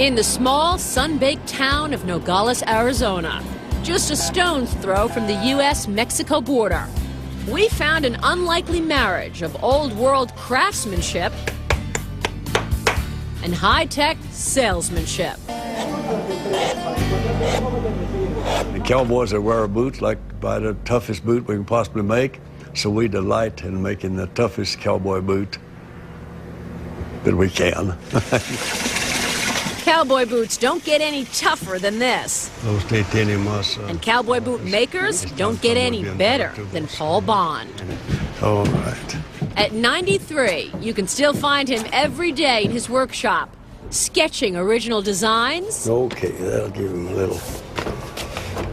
In the small, sun-baked town of Nogales, Arizona, just a stone's throw from the U.S.-Mexico border, we found an unlikely marriage of old-world craftsmanship and high-tech salesmanship. The cowboys that wear our boots like to buy the toughest boot we can possibly make, so we delight in making the toughest cowboy boot that we can. Cowboy boots don't get any tougher than this. And cowboy boot makers don't get any better than Paul Bond. All right. At 93, you can still find him every day in his workshop, sketching original designs. Okay, that'll give him a little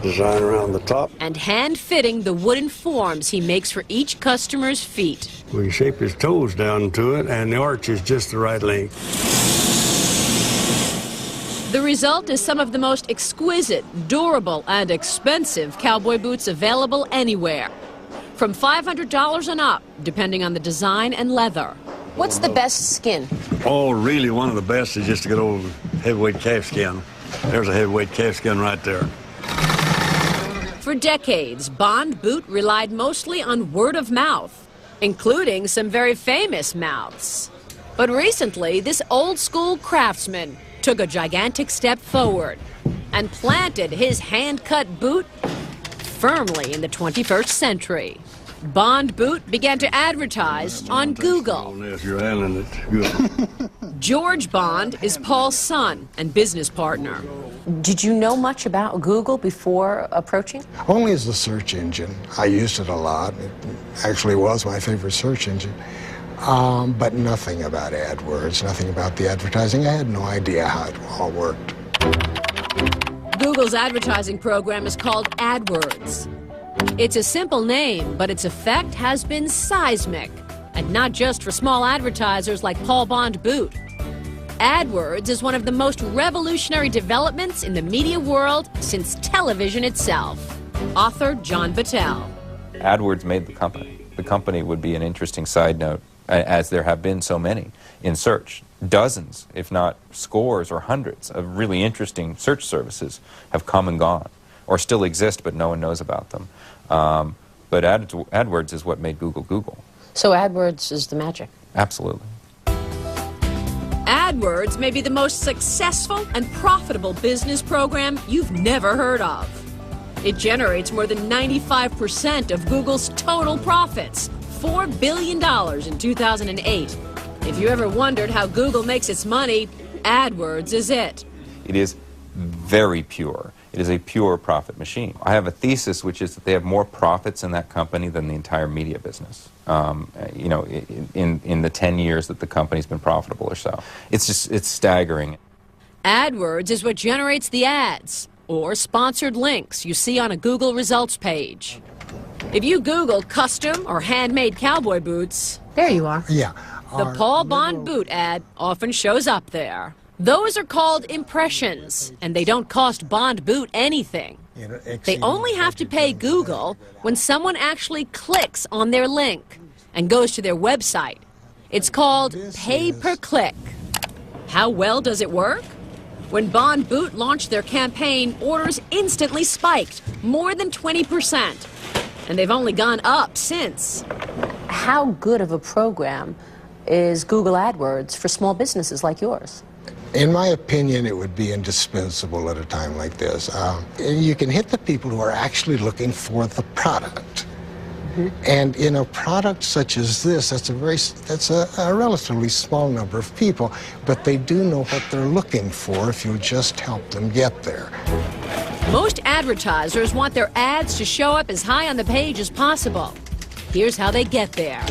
design around the top. And hand-fitting the wooden forms he makes for each customer's feet. We can shape his toes down to it, and the arch is just the right length. The result is some of the most exquisite, durable, and expensive cowboy boots available anywhere. From $500 and up, depending on the design and leather. What's the best skin? Oh, really, one of the best is just a good old heavyweight calfskin. There's a heavyweight calfskin right there. For decades, Bond Boot relied mostly on word of mouth, including some very famous mouths. But recently, this old-school craftsman took a gigantic step forward and planted his hand-cut boot firmly in the 21st century. Bond Boot began to advertise on Google. George Bond is Paul's son and business partner. Did you know much about Google before approaching? Only as a search engine. I used it a lot. It actually was my favorite search engine. But nothing about AdWords, nothing about the advertising. I had no idea how it all worked. Google's advertising program is called AdWords. It's a simple name, but its effect has been seismic, and not just for small advertisers like Paul Bond Boot. AdWords is one of the most revolutionary developments in the media world since television itself. Author John Battelle. AdWords made the company. The company would be an interesting side note, as there have been so many in search. Dozens, if not scores or hundreds, of really interesting search services have come and gone, or still exist, but no one knows about them. But AdWords is what made Google Google. So AdWords is the magic? Absolutely. AdWords may be the most successful and profitable business program you've never heard of. It generates more than 95% of Google's total profits, $4 billion in 2008. If you ever wondered how Google makes its money, AdWords is it. It is very pure. It is a pure profit machine. I have a thesis, which is that they have more profits in that company than the entire media business. You know, in the 10 years that the company's been profitable or so. It's staggering. AdWords is what generates the ads or sponsored links you see on a Google results page. If you Google custom or handmade cowboy boots, there you are. Yeah. The Paul Bond Boot ad often shows up there. Those are called impressions, and they don't cost Bond Boot anything. They only have to pay Google when someone actually clicks on their link and goes to their website. It's called pay-per-click. How well does it work? When Bond Boot launched their campaign, orders instantly spiked, more than 20%. And they've only gone up since. How good of a program is Google AdWords for small businesses like yours? In my opinion, it would be indispensable at a time like this. You can hit the people who are actually looking for the product. And in a product such as this, that's a relatively small number of people, but they do know what they're looking for if you'll just help them get there. Most advertisers want their ads to show up as high on the page as possible. Here's how they get there.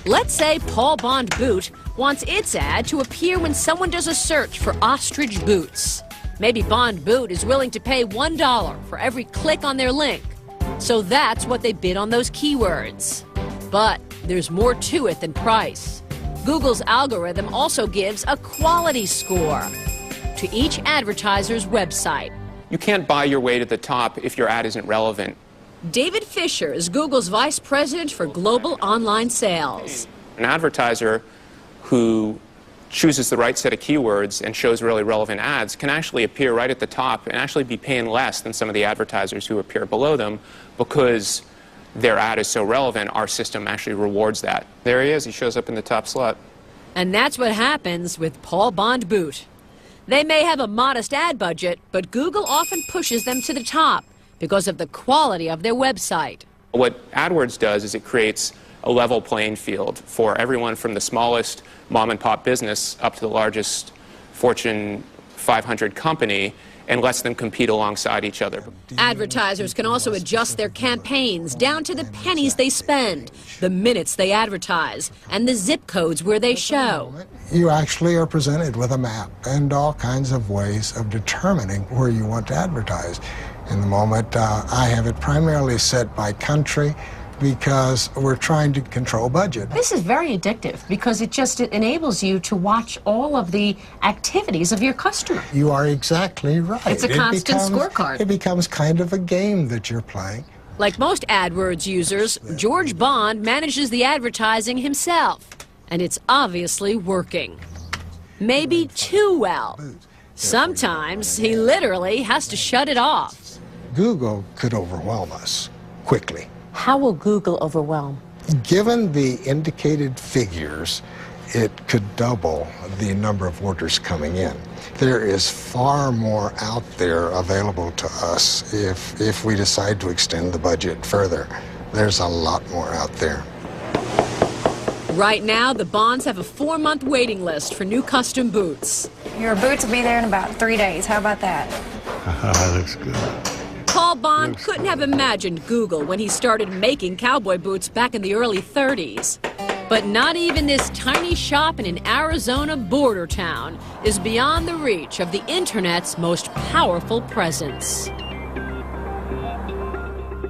Let's say Paul Bond Boot wants its ad to appear when someone does a search for ostrich boots. Maybe Bond Boot is willing to pay $1 for every click on their link. So that's what they bid on those keywords. But there's more to it than price. Google's algorithm also gives a quality score to each advertiser's website. You can't buy your way to the top if your ad isn't relevant. David Fisher is Google's vice president for global online sales. An advertiser who chooses the right set of keywords and shows really relevant ads can actually appear right at the top and actually be paying less than some of the advertisers who appear below them, because their ad is so relevant. Our system actually rewards that. There he is. He shows up in the top slot. And that's what happens with Paul Bond Boot. They may have a modest ad budget, but Google often pushes them to the top because of the quality of their website. What AdWords does is it creates a level playing field for everyone from the smallest mom-and-pop business up to the largest Fortune 500 company, and lets them compete alongside each other. Advertisers can also adjust their campaigns down to the pennies they spend, the minutes they advertise, and the zip codes where they show. You actually are presented with a map and all kinds of ways of determining where you want to advertise. In the moment, I have it primarily set by country, because we're trying to control budget. This is very addictive because it enables you to watch all of the activities of your customer. You are exactly right. It's a constant scorecard. It becomes kind of a game that you're playing. Like most AdWords users, George Bond manages the advertising himself, and it's obviously working. Maybe too well. Sometimes he literally has to shut it off. Google could overwhelm us quickly. How will Google overwhelm? Given the indicated figures, it could double the number of orders coming in. There is far more out there available to us if we decide to extend the budget further. There's a lot more out there. Right now, the Bonds have a 4-month waiting list for new custom boots. Your boots will be there in about 3 days. How about that? That looks good. Paul Bond couldn't have imagined Google when he started making cowboy boots back in the early 30s. But not even this tiny shop in an Arizona border town is beyond the reach of the Internet's most powerful presence.